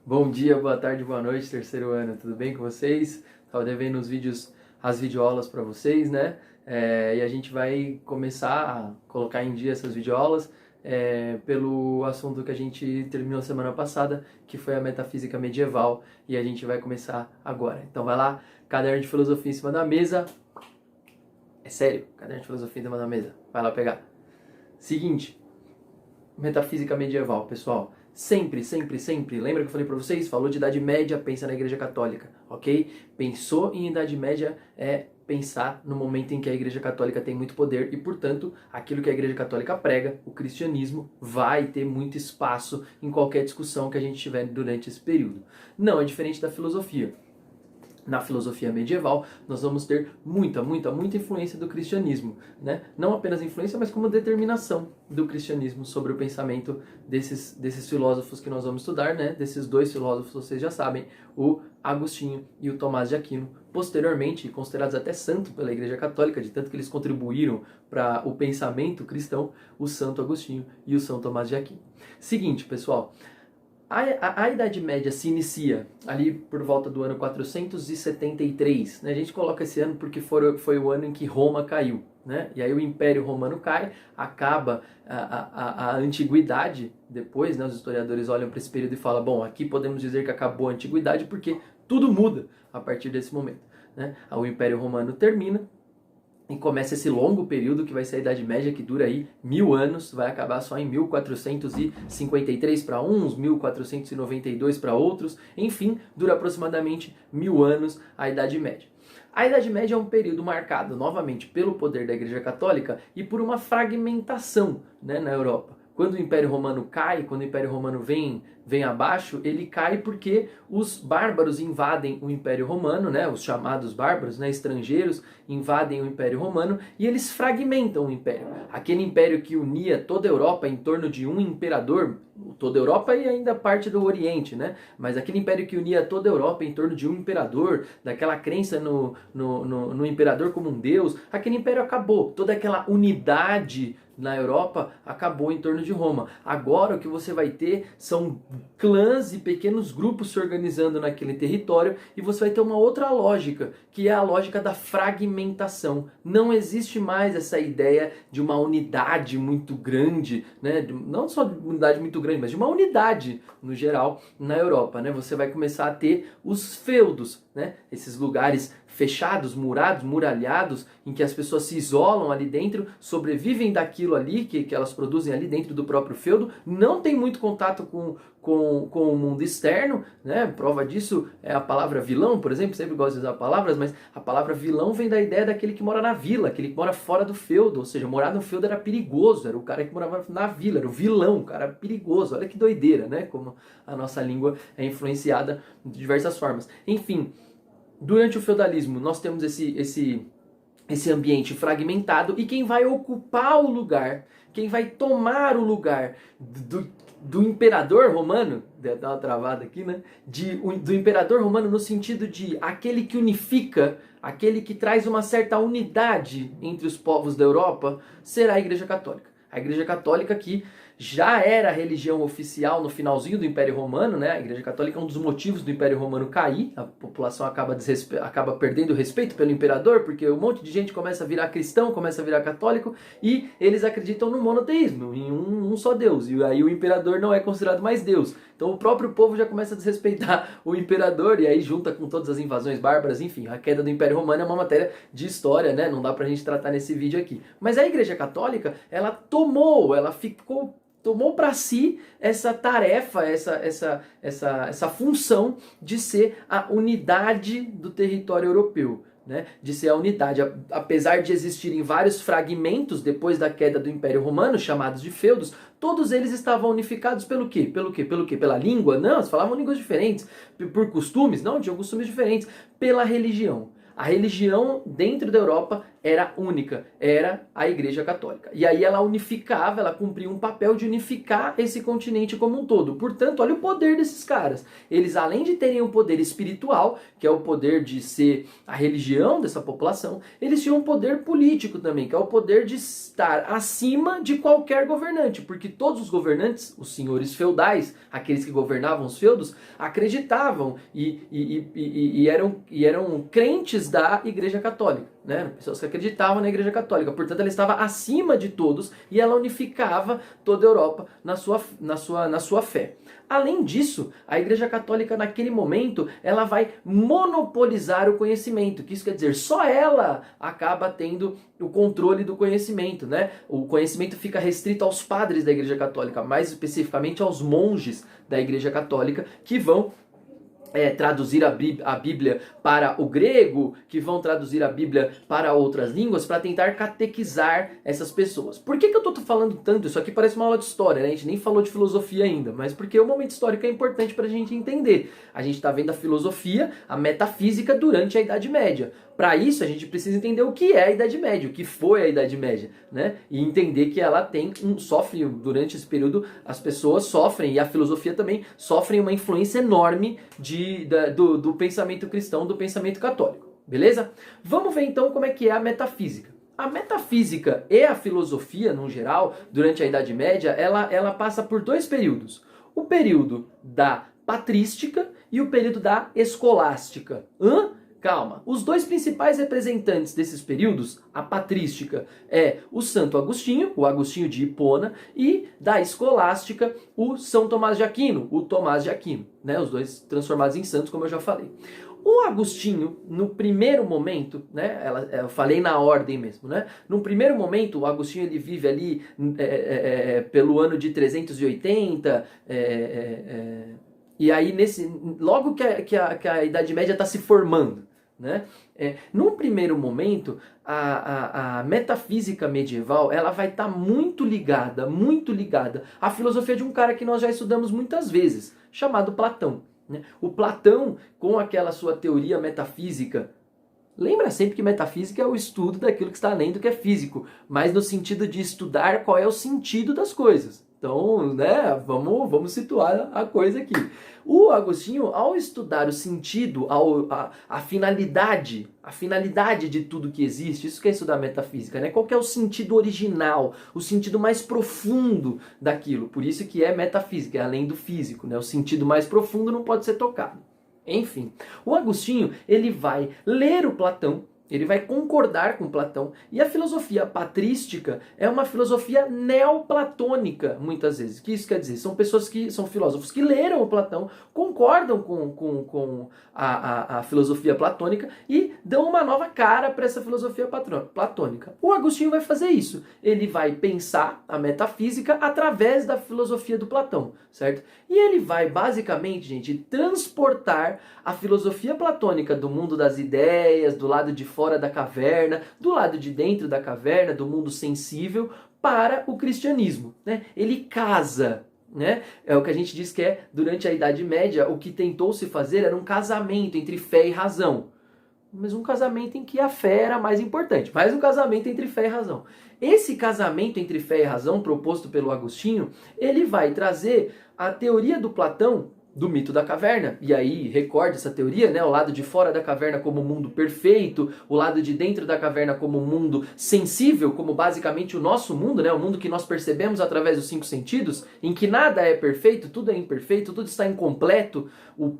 Bom dia, boa tarde, boa noite, terceiro ano, tudo bem com vocês? Tava devendo os vídeos, as videoaulas para vocês, né? E a gente vai começar a colocar em dia essas videoaulas pelo assunto que a gente terminou semana passada, que foi a metafísica medieval, e a gente vai começar agora. Então vai lá, caderno de filosofia em cima da mesa. É sério, caderno de filosofia em cima da mesa. Vai lá pegar. Seguinte, metafísica medieval, pessoal. Sempre, lembra que eu falei para vocês? Falou de Idade Média, pensa na Igreja Católica, ok? Pensou em Idade Média é pensar no momento em que a Igreja Católica tem muito poder e, portanto, aquilo que a Igreja Católica prega, o cristianismo, vai ter muito espaço em qualquer discussão que a gente tiver durante esse período. Não é diferente da filosofia. Na filosofia medieval, nós vamos ter muita influência do cristianismo, né? Não apenas influência, mas como determinação do cristianismo sobre o pensamento desses filósofos que nós vamos estudar, né? Desses dois filósofos, vocês já sabem, o Agostinho e o Tomás de Aquino, posteriormente considerados até santo pela Igreja Católica, de tanto que eles contribuíram para o pensamento cristão, o Santo Agostinho e o São Tomás de Aquino. Seguinte, pessoal, a Idade Média se inicia ali por volta do ano 473, né? A gente coloca esse ano porque foi o ano em que Roma caiu, né? E aí o Império Romano cai, acaba a Antiguidade depois, né? Os historiadores olham para esse período e falam, bom, aqui podemos dizer que acabou a Antiguidade porque tudo muda a partir desse momento, né? O Império Romano termina, e começa esse longo período que vai ser a Idade Média, que dura aí 1000 anos, vai acabar só em 1453 para uns, 1492 para outros, enfim, dura aproximadamente 1000 anos a Idade Média. A Idade Média é um período marcado, novamente, pelo poder da Igreja Católica e por uma fragmentação, né, na Europa. Quando o Império Romano cai, quando o Império Romano vem abaixo, ele cai porque os bárbaros invadem o Império Romano, né, os chamados bárbaros, né, estrangeiros, invadem o Império Romano e eles fragmentam o Império. Aquele Império que unia toda a Europa em torno de um imperador, toda a Europa e ainda parte do Oriente, né, mas aquele Império que unia toda a Europa em torno de um imperador, daquela crença no imperador como um deus, aquele Império acabou, toda aquela unidade na Europa acabou em torno de Roma. Agora o que você vai ter são clãs e pequenos grupos se organizando naquele território e você vai ter uma outra lógica, que é a lógica da fragmentação. Não existe mais essa ideia de uma unidade muito grande, né? Não só de uma unidade muito grande, mas de uma unidade no geral na Europa, né? Você vai começar a ter os feudos, né? Esses lugares fechados, murados, muralhados, em que as pessoas se isolam ali dentro, sobrevivem daquilo ali que elas produzem ali dentro do próprio feudo, não tem muito contato com o mundo externo, né? Prova disso é a palavra vilão, por exemplo, sempre gosto de usar palavras, mas a palavra vilão vem da ideia daquele que mora na vila, aquele que mora fora do feudo, ou seja, morar no feudo era perigoso, era o cara que morava na vila, era o vilão, o cara perigoso, olha que doideira, né? Como a nossa língua é influenciada de diversas formas. Enfim, durante o feudalismo, nós temos esse ambiente fragmentado e quem vai ocupar o lugar, quem vai tomar o lugar do imperador romano, dá uma travada aqui, né? Do imperador romano no sentido de aquele que unifica, aquele que traz uma certa unidade entre os povos da Europa, será a Igreja Católica. A Igreja Católica que já era a religião oficial no finalzinho do Império Romano, né? A Igreja Católica é um dos motivos do Império Romano cair, a população acaba perdendo o respeito pelo imperador, porque um monte de gente começa a virar cristão, começa a virar católico, e eles acreditam no monoteísmo, em um só Deus, e aí o imperador não é considerado mais Deus. Então o próprio povo já começa a desrespeitar o imperador, e aí junta com todas as invasões bárbaras, enfim, a queda do Império Romano é uma matéria de história, né? Não dá pra gente tratar nesse vídeo aqui. Mas a Igreja Católica, ela tomou para si essa tarefa, essa função de ser a unidade do território europeu, né? De ser a unidade. Apesar de existirem vários fragmentos depois da queda do Império Romano, chamados de feudos, todos eles estavam unificados pelo quê? Pelo quê? Pela língua? Não, eles falavam línguas diferentes. Por costumes? Não, tinham costumes diferentes. Pela religião. A religião dentro da Europa era única, era a Igreja Católica. E aí ela unificava, ela cumpria um papel de unificar esse continente como um todo. Portanto, olha o poder desses caras. Eles, além de terem um poder espiritual, que é o poder de ser a religião dessa população, eles tinham um poder político também, que é o poder de estar acima de qualquer governante, porque todos os governantes, os senhores feudais, aqueles que governavam os feudos, acreditavam e eram crentes da Igreja Católica. Né? Pessoas que acreditavam na Igreja Católica. Portanto, ela estava acima de todos e ela unificava toda a Europa na sua fé. Além disso, a Igreja Católica naquele momento, ela vai monopolizar o conhecimento. Que isso quer dizer, só ela acaba tendo o controle do conhecimento, né? O conhecimento fica restrito aos padres da Igreja Católica, mais especificamente aos monges da Igreja Católica, que vão traduzir a Bíblia para o grego, que vão traduzir a Bíblia para outras línguas, para tentar catequizar essas pessoas. Por que eu estou falando tanto? Isso aqui parece uma aula de história, né? A gente nem falou de filosofia ainda, mas porque o momento histórico é importante para a gente entender. A gente está vendo a filosofia, a metafísica durante a Idade Média. Para isso, a gente precisa entender o que é a Idade Média, o que foi a Idade Média, né? E entender que ela sofre, durante esse período, as pessoas sofrem, e a filosofia também, sofrem uma influência enorme do pensamento cristão, do pensamento católico, beleza? Vamos ver então como é que é a metafísica. A metafísica e a filosofia, no geral, durante a Idade Média, ela passa por dois períodos. O período da patrística e o período da escolástica. Calma, os dois principais representantes desses períodos, a patrística é o Santo Agostinho, o Agostinho de Hipona, e da escolástica, o São Tomás de Aquino, o Tomás de Aquino, né? Os dois transformados em santos, como eu já falei. O Agostinho, no primeiro momento, né? Eu falei na ordem mesmo, né? No primeiro momento, o Agostinho ele vive ali pelo ano de 380, e aí logo que a Idade Média está se formando, né? Num primeiro momento, a metafísica medieval ela vai estar muito ligada à filosofia de um cara que nós já estudamos muitas vezes, chamado Platão. Né? O Platão, com aquela sua teoria metafísica, lembra sempre que metafísica é o estudo daquilo que está além do que é físico, mas no sentido de estudar qual é o sentido das coisas. Então, né, vamos situar a coisa aqui. O Agostinho, ao estudar o sentido, a finalidade de tudo que existe, isso que é estudar metafísica, né? Qual que é o sentido original, o sentido mais profundo daquilo. Por isso que é metafísica, é além do físico, né? O sentido mais profundo não pode ser tocado. Enfim, o Agostinho, ele vai ler o Platão, ele vai concordar com Platão, e a filosofia patrística é uma filosofia neoplatônica, muitas vezes. O que isso quer dizer? São pessoas que são filósofos que leram o Platão, concordam com a filosofia platônica e dão uma nova cara para essa filosofia platônica. O Agostinho vai fazer isso. Ele vai pensar a metafísica através da filosofia do Platão, certo? E ele vai, basicamente, gente, transportar a filosofia platônica do mundo das ideias, do lado de fora da caverna, do lado de dentro da caverna, do mundo sensível, para o cristianismo, né? Ele casa, né? É o que a gente diz que durante a Idade Média, o que tentou se fazer era um casamento entre fé e razão. Mas um casamento em que a fé era mais importante, mas um casamento entre fé e razão. Esse casamento entre fé e razão, proposto pelo Agostinho, ele vai trazer a teoria do Platão, do mito da caverna, e aí recorde essa teoria, né? O lado de fora da caverna como mundo perfeito, o lado de dentro da caverna como mundo sensível, como basicamente o nosso mundo, né? O mundo que nós percebemos através dos 5 sentidos, em que nada é perfeito, tudo é imperfeito, tudo está incompleto.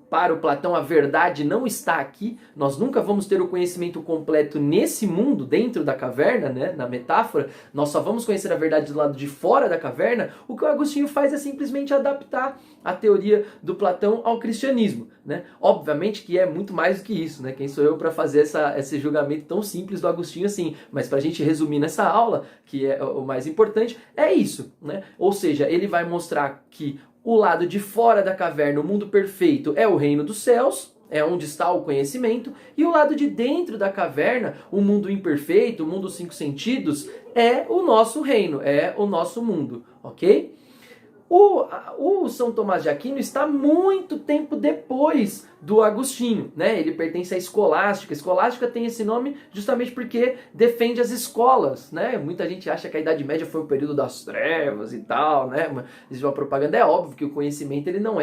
Para o Platão a verdade não está aqui, nós nunca vamos ter o conhecimento completo nesse mundo, dentro da caverna, né? Na metáfora, nós só vamos conhecer a verdade do lado de fora da caverna. O que o Agostinho faz é simplesmente adaptar a teoria do Platão ao cristianismo, né? Obviamente que é muito mais do que isso, né? Quem sou eu para fazer esse julgamento tão simples do Agostinho assim? Mas para a gente resumir nessa aula, que é o mais importante, é isso, né? Ou seja, ele vai mostrar que o lado de fora da caverna, o mundo perfeito, é o reino dos céus, é onde está o conhecimento, e o lado de dentro da caverna, o mundo imperfeito, o mundo dos 5 sentidos, é o nosso reino, é o nosso mundo, ok? O São Tomás de Aquino está muito tempo depois do Agostinho, né? Ele pertence à escolástica. Escolástica tem esse nome justamente porque defende as escolas, né? Muita gente acha que a Idade Média foi o período das trevas e tal, né? Mas a propaganda é óbvio que o conhecimento ele não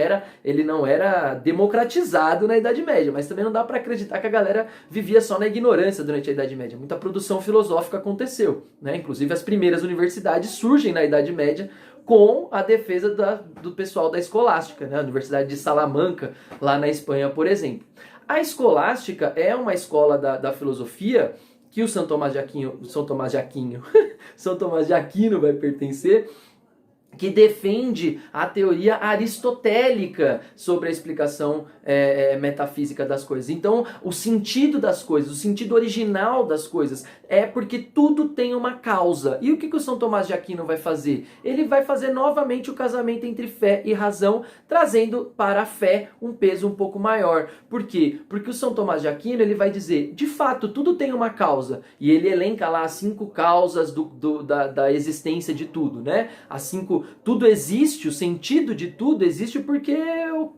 era democratizado na Idade Média, mas também não dá para acreditar que a galera vivia só na ignorância durante a Idade Média. Muita produção filosófica aconteceu, né? Inclusive as primeiras universidades surgem na Idade Média com a defesa do pessoal da escolástica, né? A Universidade de Salamanca, lá na Espanha, por exemplo. A escolástica é uma escola da filosofia que o São Tomás de Aquino vai pertencer, que defende a teoria aristotélica sobre a explicação metafísica das coisas. Então, o sentido das coisas, o sentido original das coisas, é porque tudo tem uma causa. E o que o São Tomás de Aquino vai fazer? Ele vai fazer novamente o casamento entre fé e razão, trazendo para a fé um peso um pouco maior. Por quê? Porque o São Tomás de Aquino ele vai dizer, de fato, tudo tem uma causa. E ele elenca lá as 5 causas da existência de tudo, né? Tudo existe, o sentido de tudo existe porque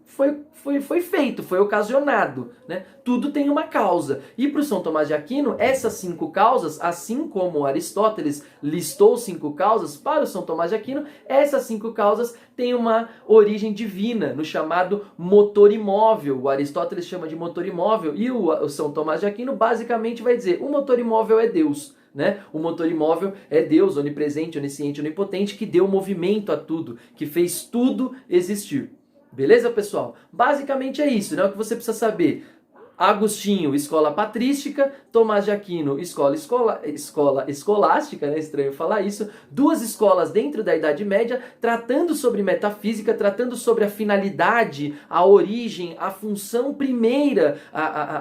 foi feito, foi ocasionado, né? Tudo tem uma causa. E para o São Tomás de Aquino, essas 5 causas, assim como Aristóteles listou 5 causas, para o São Tomás de Aquino, essas 5 causas têm uma origem divina, no chamado motor imóvel. O Aristóteles chama de motor imóvel e o São Tomás de Aquino basicamente vai dizer, o motor imóvel é Deus. Né? O motor imóvel é Deus, onipresente, onisciente, onipotente, que deu movimento a tudo, que fez tudo existir. Beleza, pessoal? Basicamente é isso, né? O que você precisa saber. Agostinho, escola patrística, Tomás de Aquino, escola escolástica, né? Estranho falar isso. 2 escolas dentro da Idade Média, tratando sobre metafísica, tratando sobre a finalidade, a origem, a função primeira,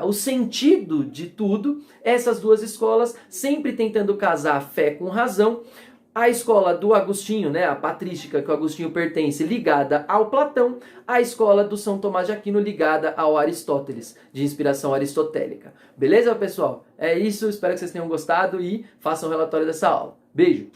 o sentido de tudo. Essas 2 escolas sempre tentando casar fé com razão. A escola do Agostinho, né, a patrística que o Agostinho pertence, ligada ao Platão, a escola do São Tomás de Aquino ligada ao Aristóteles, de inspiração aristotélica. Beleza, pessoal? É isso, espero que vocês tenham gostado e façam um relatório dessa aula. Beijo!